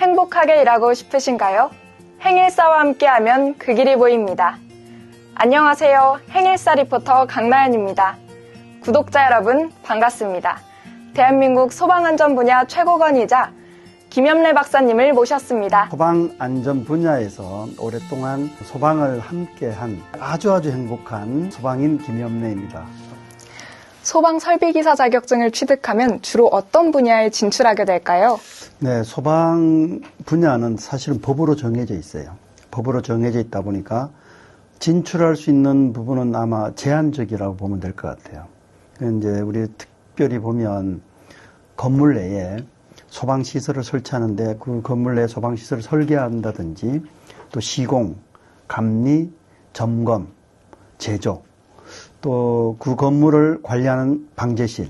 행복하게 일하고 싶으신가요? 행일사와 함께하면 그 길이 보입니다. 안녕하세요. 행일사 리포터 강나연입니다. 구독자 여러분 반갑습니다. 대한민국 소방안전 분야 최고건이자 김염래 박사님을 모셨습니다. 소방안전 분야에서 오랫동안 소방을 함께한 아주 행복한 소방인 김염래입니다. 소방설비기사 자격증을 취득하면 주로 어떤 분야에 진출하게 될까요? 네, 소방 분야는 사실은 법으로 정해져 있어요. 법으로 정해져 있다 보니까 진출할 수 있는 부분은 아마 제한적이라고 보면 될 것 같아요. 이제 우리 특별히 보면 건물 내에 소방시설을 설치하는데 그 건물 내에 소방시설을 설계한다든지 또 시공, 감리, 점검, 제조, 또 그 건물을 관리하는 방제실,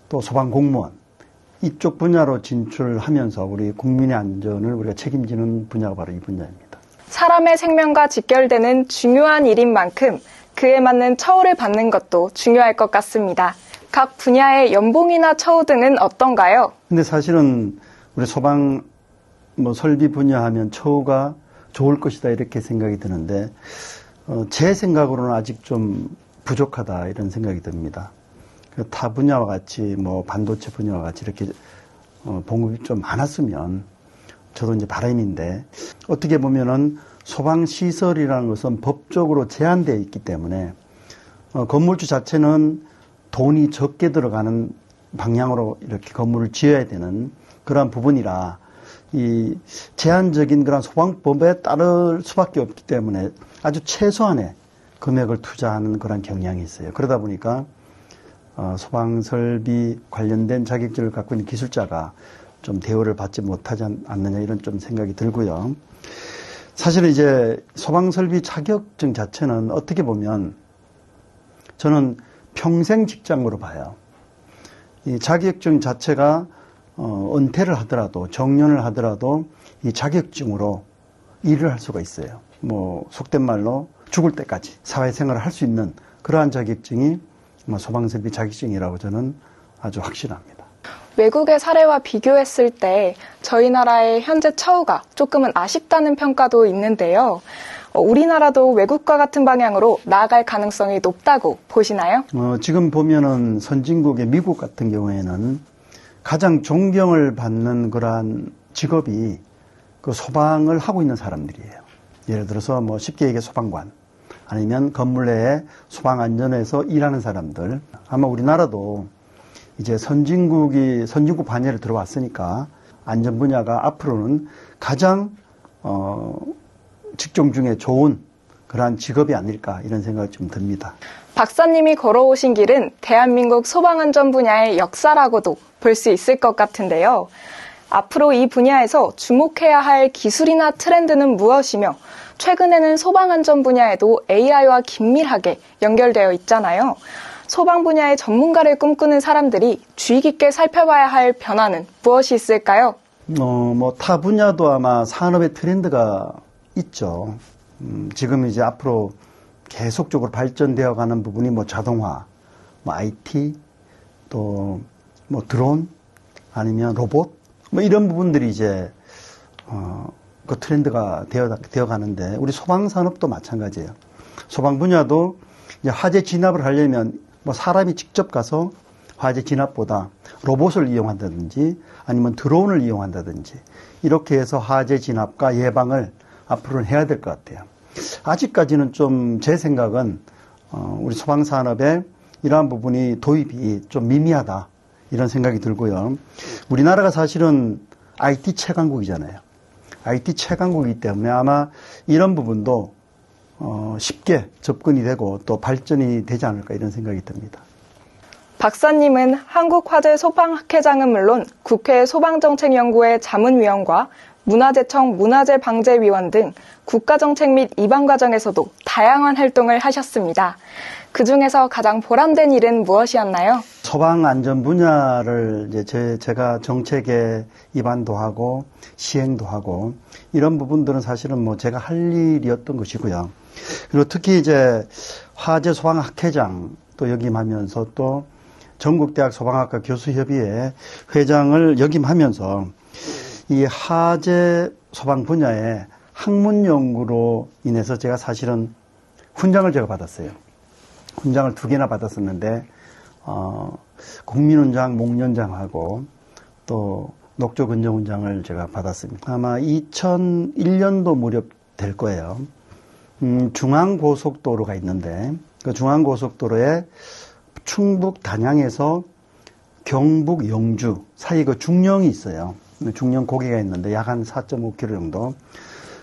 또 소방공무원, 이쪽 분야로 진출하면서 우리 국민의 안전을 우리가 책임지는 분야가 바로 이 분야입니다. 사람의 생명과 직결되는 중요한 일인 만큼 그에 맞는 처우를 받는 것도 중요할 것 같습니다. 각 분야의 연봉이나 처우 등은 어떤가요? 근데 사실은 우리 소방 설비 분야 하면 처우가 좋을 것이다 이렇게 생각이 드는데 제 생각으로는 아직 좀 부족하다 이런 생각이 듭니다. 타 분야와 같이 반도체 분야와 같이 이렇게 봉급이 좀 많았으면 저도 이제 바람인데 어떻게 보면은 소방시설이라는 것은 법적으로 제한되어 있기 때문에 건물주 자체는 돈이 적게 들어가는 방향으로 이렇게 건물을 지어야 되는 그러한 부분이라 이 제한적인 그런 소방법에 따를 수밖에 없기 때문에 아주 최소한의 금액을 투자하는 그런 경향이 있어요. 그러다 보니까 소방설비 관련된 자격증을 갖고 있는 기술자가 좀 대우를 받지 못하지 않느냐 이런 좀 생각이 들고요. 사실은 이제 소방설비 자격증 자체는 어떻게 보면 저는 평생 직장으로 봐요. 이 자격증 자체가 은퇴를 하더라도 정년을 하더라도 이 자격증으로 일을 할 수가 있어요. 속된 말로 죽을 때까지 사회생활을 할 수 있는 그러한 자격증이 소방설비 자격증이라고 저는 아주 확신합니다. 외국의 사례와 비교했을 때 저희 나라의 현재 처우가 조금은 아쉽다는 평가도 있는데요. 우리나라도 외국과 같은 방향으로 나아갈 가능성이 높다고 보시나요? 지금 보면은 선진국의 미국 같은 경우에는 가장 존경을 받는 그러한 직업이 그 소방을 하고 있는 사람들이에요. 예를 들어서 쉽게 얘기해 소방관 아니면 건물 내에 소방안전에서 일하는 사람들. 아마 우리나라도 이제 선진국 반열에 들어왔으니까 안전 분야가 앞으로는 가장 직종 중에 좋은 그러한 직업이 아닐까 이런 생각이 좀 듭니다. 박사님이 걸어오신 길은 대한민국 소방안전 분야의 역사라고도 볼 수 있을 것 같은데요. 앞으로 이 분야에서 주목해야 할 기술이나 트렌드는 무엇이며 최근에는 소방안전 분야에도 AI와 긴밀하게 연결되어 있잖아요. 소방 분야의 전문가를 꿈꾸는 사람들이 주의 깊게 살펴봐야 할 변화는 무엇이 있을까요? 타 분야도 아마 산업의 트렌드가 있죠. 지금 이제 앞으로 계속적으로 발전되어 가는 부분이 자동화, IT, 또 드론, 아니면 로봇, 이런 부분들이 이제 그 트렌드가 되어 가는데 우리 소방 산업도 마찬가지예요. 소방 분야도 이제 화재 진압을 하려면 사람이 직접 가서 화재 진압보다 로봇을 이용한다든지 아니면 드론을 이용한다든지 이렇게 해서 화재 진압과 예방을 앞으로는 해야 될 것 같아요. 아직까지는 좀 제 생각은 우리 소방산업에 이러한 부분이 도입이 좀 미미하다 이런 생각이 들고요. 우리나라가 사실은 IT 최강국이잖아요. IT 최강국이기 때문에 아마 이런 부분도 쉽게 접근이 되고 또 발전이 되지 않을까 이런 생각이 듭니다. 박사님은 한국화재소방학회장은 물론 국회 소방정책연구회 자문위원과 문화재청 문화재방재위원 등 국가정책 및 입안 과정에서도 다양한 활동을 하셨습니다. 그중에서 가장 보람된 일은 무엇이었나요? 소방안전 분야를 이제 제가 정책에 입안도 하고 시행도 하고 이런 부분들은 사실은 제가 할 일이었던 것이고요. 그리고 특히 이제 화재소방학회장 또 역임하면서 또 전국대학 소방학과 교수협의회 회장을 역임하면서 이 화재 소방 분야에 학문 연구로 인해서 제가 사실은 훈장을 제가 받았어요. 훈장을 2개나 받았었는데 국민훈장, 목련장하고 또 녹조근정훈장을 제가 받았습니다. 아마 2001년도 무렵 될 거예요. 중앙고속도로가 있는데 그 중앙고속도로에 충북 단양에서 경북 영주 사이 그 중령이 있어요. 중령 고개가 있는데 약 한 4.5km 정도.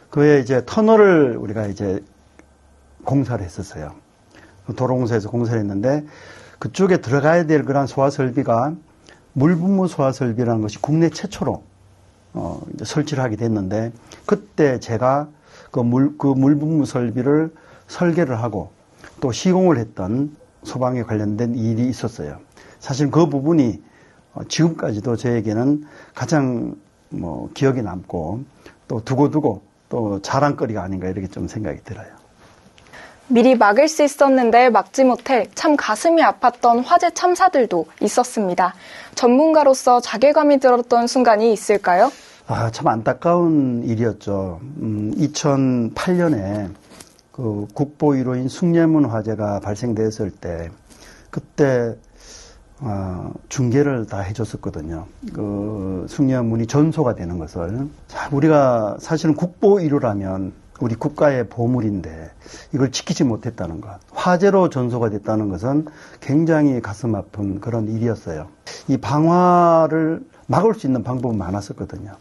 그에 이제 터널을 우리가 이제 공사를 했었어요. 도로공사에서 공사를 했는데 그쪽에 들어가야 될 그런 소화 설비가 물분무 소화 설비라는 것이 국내 최초로 이제 설치를 하게 됐는데 그때 제가 그 물분무 설비를 설계를 하고 또 시공을 했던 소방에 관련된 일이 있었어요. 사실 그 부분이 지금까지도 저에게는 가장 기억에 남고 또 두고두고 또 자랑거리가 아닌가 이렇게 좀 생각이 들어요. 미리 막을 수 있었는데 막지 못해 참 가슴이 아팠던 화재 참사들도 있었습니다. 전문가로서 자괴감이 들었던 순간이 있을까요? 참 안타까운 일이었죠. 2008년에 그 국보 1호인 숭례문 화재가 발생됐을 때 그때 중계를 다 해줬었거든요. 그 숭례문이 전소가 되는 것을. 우리가 사실은 국보 1호라면 우리 국가의 보물인데 이걸 지키지 못했다는 것. 화재로 전소가 됐다는 것은 굉장히 가슴 아픈 그런 일이었어요. 이 방화를 막을 수 있는 방법은 많았었거든요.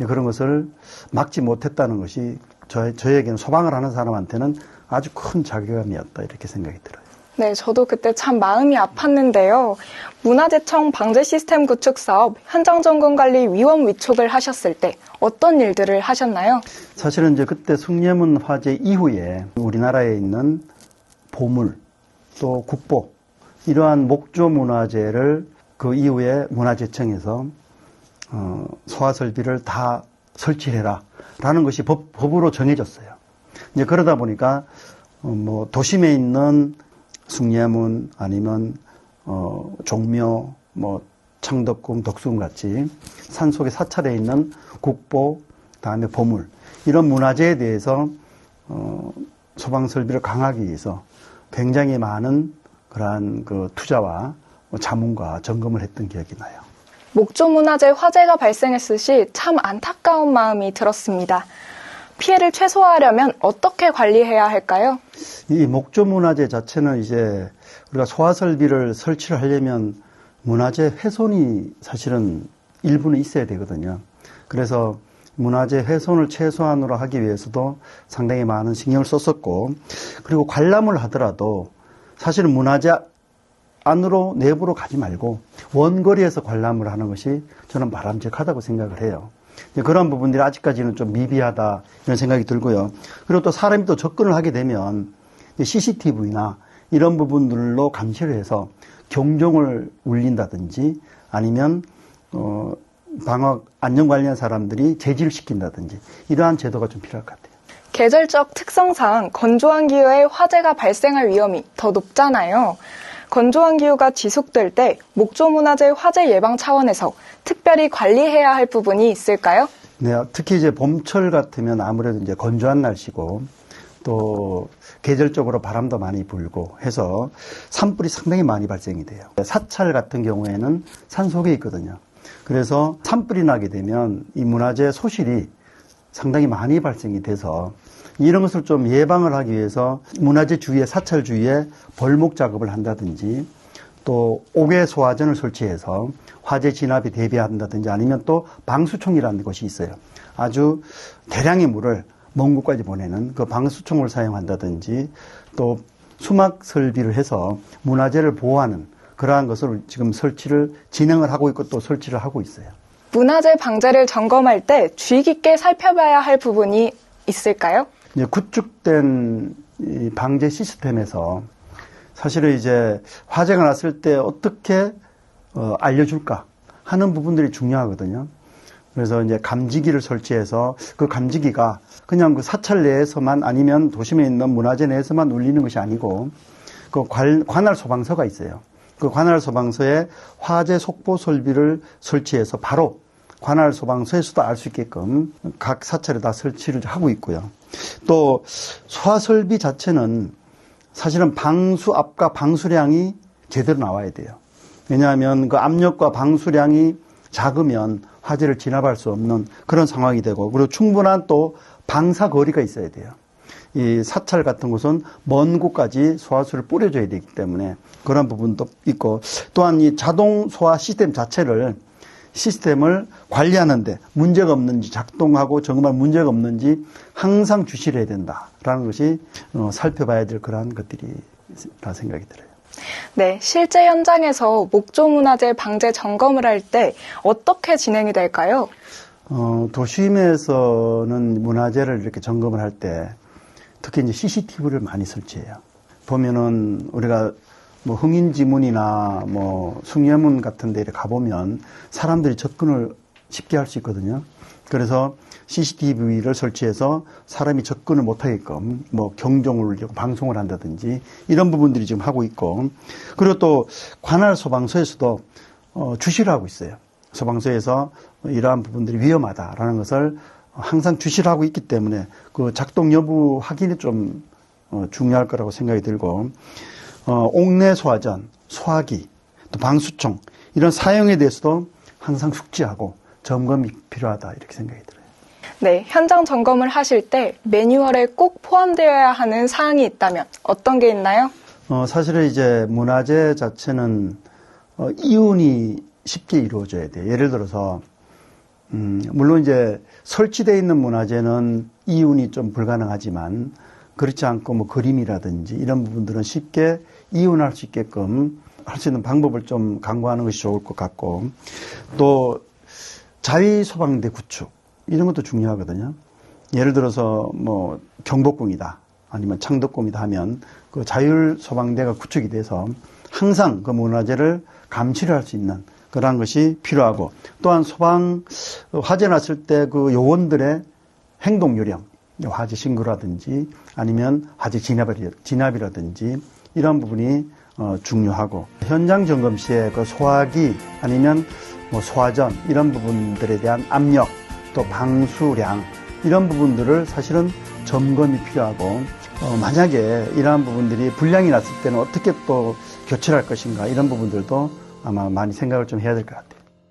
그런 것을 막지 못했다는 것이 저에게는 소방을 하는 사람한테는 아주 큰 자괴감이었다 이렇게 생각이 들어요. 네, 저도 그때 참 마음이 아팠는데요. 문화재청 방재 시스템 구축 사업 현장 점검 관리 위원 위촉을 하셨을 때 어떤 일들을 하셨나요? 사실은 이제 그때 숭례문 화재 이후에 우리나라에 있는 보물 또 국보 이러한 목조 문화재를 그 이후에 문화재청에서 소화 설비를 다 설치해라 라는 것이 법으로 정해졌어요. 이제 그러다 보니까 도심에 있는 숭례문 아니면 종묘 창덕궁 덕수궁 같이 산속에 사찰에 있는 국보 다음에 보물 이런 문화재에 대해서 소방 설비를 강화하기 위해서 굉장히 많은 그러한 그 투자와 자문과 점검을 했던 기억이 나요. 목조 문화재 화재가 발생했을 시 참 안타까운 마음이 들었습니다. 피해를 최소화하려면 어떻게 관리해야 할까요? 이 목조 문화재 자체는 이제 우리가 소화 설비를 설치를 하려면 문화재 훼손이 사실은 일부는 있어야 되거든요. 그래서 문화재 훼손을 최소한으로 하기 위해서도 상당히 많은 신경을 썼었고, 그리고 관람을 하더라도 사실은 문화재 안으로 내부로 가지 말고 원거리에서 관람을 하는 것이 저는 바람직하다고 생각을 해요. 그런 부분들이 아직까지는 좀 미비하다 이런 생각이 들고요. 그리고 또 사람이 또 접근을 하게 되면 CCTV나 이런 부분들로 감시를 해서 경종을 울린다든지 아니면 방화 안전 관련 사람들이 제지를 시킨다든지 이러한 제도가 좀 필요할 것 같아요. 계절적 특성상 건조한 기후에 화재가 발생할 위험이 더 높잖아요. 건조한 기후가 지속될 때 목조 문화재 화재 예방 차원에서 특별히 관리해야 할 부분이 있을까요? 네, 특히 이제 봄철 같으면 아무래도 이제 건조한 날씨고 또 계절적으로 바람도 많이 불고 해서 산불이 상당히 많이 발생이 돼요. 사찰 같은 경우에는 산속에 있거든요. 그래서 산불이 나게 되면 이 문화재 소실이 상당히 많이 발생이 돼서 이런 것을 좀 예방을 하기 위해서 문화재 주위에 사찰 주위에 벌목 작업을 한다든지 또 옥외 소화전을 설치해서 화재 진압에 대비한다든지 아니면 또 방수총이라는 것이 있어요. 아주 대량의 물을 먼 곳까지 보내는 그 방수총을 사용한다든지 또 수막 설비를 해서 문화재를 보호하는 그러한 것을 지금 설치를 진행을 하고 있고 또 설치를 하고 있어요. 문화재 방재를 점검할 때 주의 깊게 살펴봐야 할 부분이 있을까요? 이제 구축된 이 방재 시스템에서 사실은 이제 화재가 났을 때 어떻게 알려줄까 하는 부분들이 중요하거든요. 그래서 이제 감지기를 설치해서 그 감지기가 그냥 그 사찰 내에서만 아니면 도심에 있는 문화재 내에서만 울리는 것이 아니고 그 관할 소방서가 있어요. 그 관할 소방서에 화재 속보 설비를 설치해서 바로 관할 소방서에서도 알 수 있게끔 각 사찰에 다 설치를 하고 있고요. 또 소화설비 자체는 사실은 방수 압과 방수량이 제대로 나와야 돼요. 왜냐하면 그 압력과 방수량이 작으면 화재를 진압할 수 없는 그런 상황이 되고, 그리고 충분한 또 방사 거리가 있어야 돼요. 이 사찰 같은 곳은 먼 곳까지 소화수를 뿌려줘야 되기 때문에 그런 부분도 있고, 또한 이 자동 소화 시스템을 관리하는데 문제가 없는지, 작동하고 정말 문제가 없는지 항상 주시를 해야 된다라는 것이 살펴봐야 될 그러한 것들이라 생각이 들어요. 네, 실제 현장에서 목조문화재 방제 점검을 할 때 어떻게 진행이 될까요? 도심에서는 문화재를 이렇게 점검을 할 때 특히 이제 CCTV를 많이 설치해요. 보면은 우리가 뭐 흥인지문이나 뭐 숭례문 같은 데 가보면 사람들이 접근을 쉽게 할 수 있거든요. 그래서 CCTV를 설치해서 사람이 접근을 못하게끔 뭐 경종을 울리고 방송을 한다든지 이런 부분들이 지금 하고 있고, 그리고 또 관할 소방서에서도 주시를 하고 있어요. 소방서에서 이러한 부분들이 위험하다라는 것을 항상 주시를 하고 있기 때문에 그 작동 여부 확인이 좀 중요할 거라고 생각이 들고, 옥내 소화전, 소화기, 또 방수총 이런 사용에 대해서도 항상 숙지하고 점검이 필요하다 이렇게 생각이 들어요. 네, 현장 점검을 하실 때 매뉴얼에 꼭 포함되어야 하는 사항이 있다면 어떤 게 있나요? 사실은 이제 문화재 자체는 이윤이 쉽게 이루어져야 돼요. 예를 들어서 물론 이제 설치되어 있는 문화재는 이윤이 좀 불가능하지만, 그렇지 않고 뭐 그림이라든지 이런 부분들은 쉽게 이윤할 수 있게끔 할 수 있는 방법을 좀 강구하는 것이 좋을 것 같고, 또 자위소방대 구축 이런 것도 중요하거든요. 예를 들어서 뭐 경복궁이다 아니면 창덕궁이다 하면 그 자율소방대가 구축이 돼서 항상 그 문화재를 감시를 할 수 있는 그러한 것이 필요하고, 또한 소방 화재 났을 때 그 요원들의 행동 요령, 화재 신고라든지 아니면 화재 진압이라든지 이런 부분이 중요하고, 현장 점검 시에 그 소화기 아니면 뭐 소화전 이런 부분들에 대한 압력, 또 방수량 이런 부분들을 사실은 점검이 필요하고, 만약에 이러한 부분들이 불량이 났을 때는 어떻게 또 교체할 것인가 이런 부분들도 아마 많이 생각을 좀 해야 될 것 같아요.